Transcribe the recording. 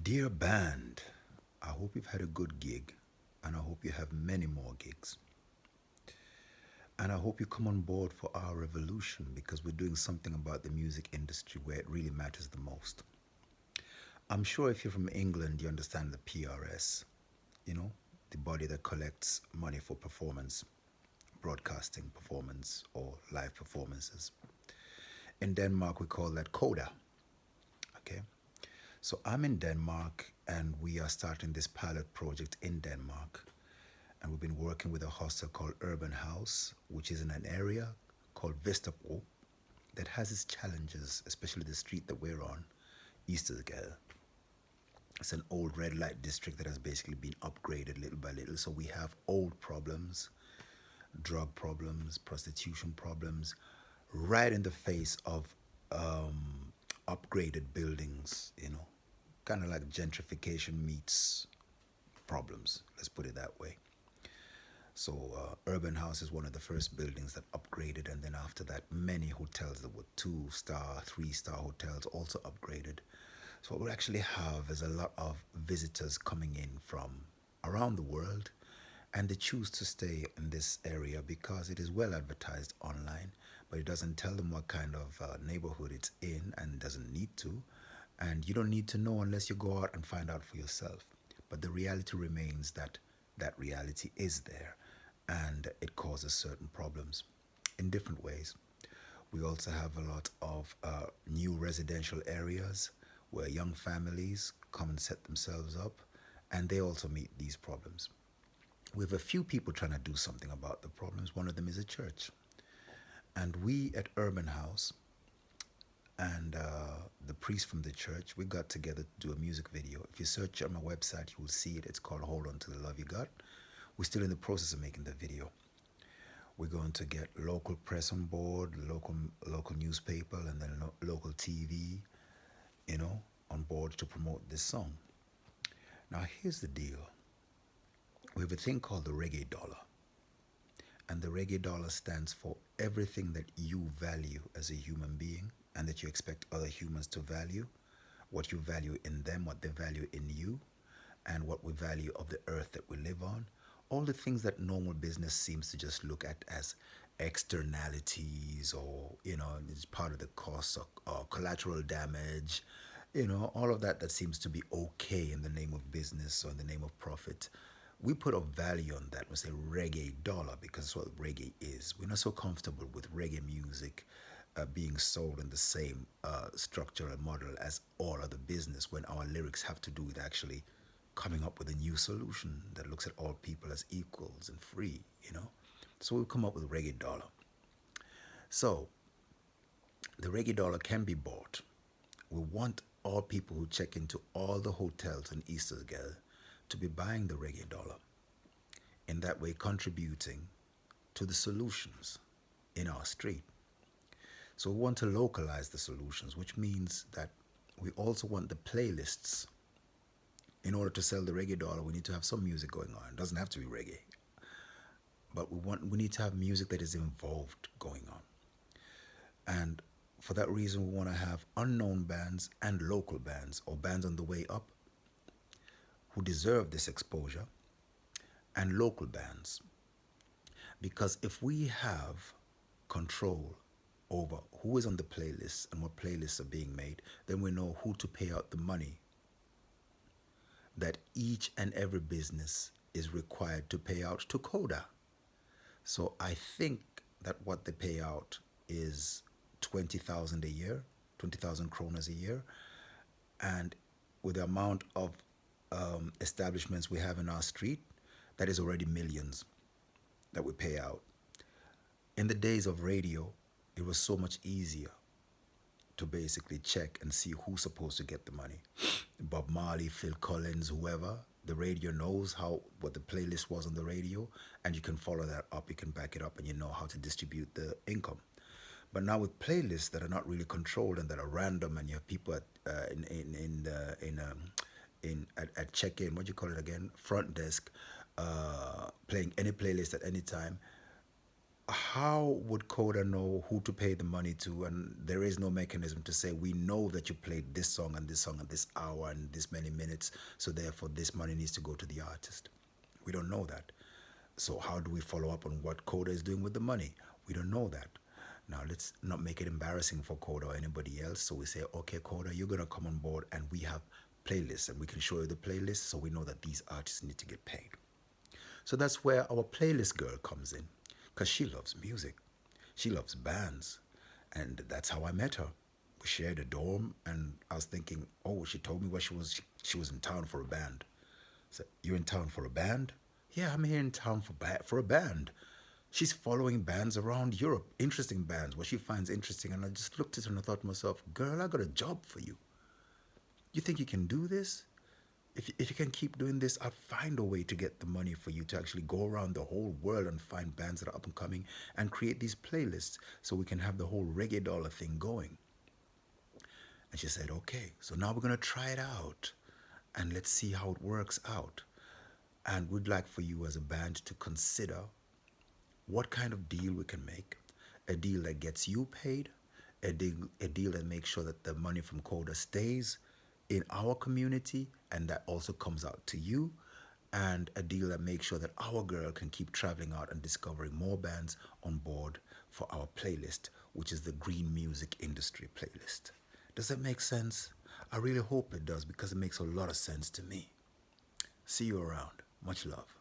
Dear band, I hope you've had a good gig and I hope you have many more gigs. And I hope you come on board for our revolution because we're doing something about the music industry where it really matters the most. I'm sure if you're from England, you understand the PRS, you know, the body that collects money for performance, broadcasting performance, or live performances. In Denmark, we call that CODA, okay? So I'm in Denmark and we are starting this pilot project in Denmark. And we've been working with a hostel called Urban House, which is in an area called Vesterbro that has its challenges, especially the street that we're on, Eastergade. It's an old red light district that has basically been upgraded little by little. So we have old problems, drug problems, prostitution problems, right in the face of upgraded buildings, kind of like gentrification meets problems, let's put it that way. So Urban House is one of the first buildings that upgraded, and then after that, many hotels that were 2-star, 3-star hotels also upgraded. So what we actually have is a lot of visitors coming in from around the world, and they choose to stay in this area because it is well advertised online, but it doesn't tell them what kind of neighborhood it's in, and doesn't need to. And you don't need to know unless you go out and find out for yourself. But the reality remains that that reality is there, and it causes certain problems in different ways. We also have a lot of new residential areas where young families come and set themselves up, and they also meet these problems. We have a few people trying to do something about the problems. One of them is a church. And we at Urban House and the priest from the church, we got together to do a music video. If you search on my website, you will see it. It's called Hold On to the Love You Got. We're still in the process of making the video. We're going to get local press on board, local newspaper, and then local TV, on board to promote this song. Now, here's the deal. We have a thing called the reggae dollar. And the reggae dollar stands for everything that you value as a human being and that you expect other humans to value, what you value in them, what they value in you, and what we value of the earth that we live on. All the things that normal business seems to just look at as externalities, or, it's part of the cost, or collateral damage, all of that seems to be okay in the name of business or in the name of profit. We put a value on that. We say reggae dollar because that's what reggae is. We're not so comfortable with reggae music being sold in the same structure and model as all other business, when our lyrics have to do with actually coming up with a new solution that looks at all people as equals and free. So we've come up with reggae dollar. So the reggae dollar can be bought. We want all people who check into all the hotels in Eastergade to be buying the reggae dollar, in that way contributing to the solutions in our street. So we want to localize the solutions, which means that we also want the playlists. In order to sell the reggae dollar, we need to have some music going on. It doesn't have to be reggae, but we need to have music that is involved going on. And for that reason, we want to have unknown bands and local bands, or bands on the way up, who deserve this exposure, and local bands. Because if we have control over who is on the playlist and what playlists are being made, then we know who to pay out the money that each and every business is required to pay out to CODA. So I think that what they pay out is 20,000 a year, 20,000 kronas a year. And with the amount of establishments we have in our street, that is already millions that we pay out. In the days of radio, it was so much easier to basically check and see who's supposed to get the money. Bob Marley, Phil Collins, whoever, the radio knows what the playlist was on the radio, and you can follow that up, you can back it up, and you know how to distribute the income. But now with playlists that are not really controlled and that are random, and you have people at check-in, what do you call it again, front desk, playing any playlist at any time, how would Coda know who to pay the money to? And there is no mechanism to say, we know that you played this song and this song and this hour and this many minutes, so therefore this money needs to go to the artist. We don't know that. So how do we follow up on what Coda is doing with the money? We don't know that. Now let's not make it embarrassing for Coda or anybody else. So we say, okay, Coda, you're gonna come on board, and we have playlists, and we can show you the playlist, so we know that these artists need to get paid. So that's where our playlist girl comes in, because she loves music. She loves bands. And that's how I met her. We shared a dorm, and I was thinking, oh, she told me where she was. She was in town for a band. I said, you're in town for a band? Yeah, I'm here in town for a band. She's following bands around Europe, interesting bands, what she finds interesting. And I just looked at her and I thought to myself, girl, I got a job for you. You think you can do this? If you can keep doing this, I'll find a way to get the money for you to actually go around the whole world and find bands that are up and coming and create these playlists so we can have the whole reggae dollar thing going. And she said, okay, so now we're going to try it out and let's see how it works out. And we'd like for you as a band to consider what kind of deal we can make. A deal that gets you paid, a deal that makes sure that the money from Coda stays in our community and that also comes out to you, and a deal that makes sure that our girl can keep traveling out and discovering more bands on board for our playlist, which is the Green Music Industry playlist. Does that make sense? I really hope it does, because it makes a lot of sense to me. See you around. Much love.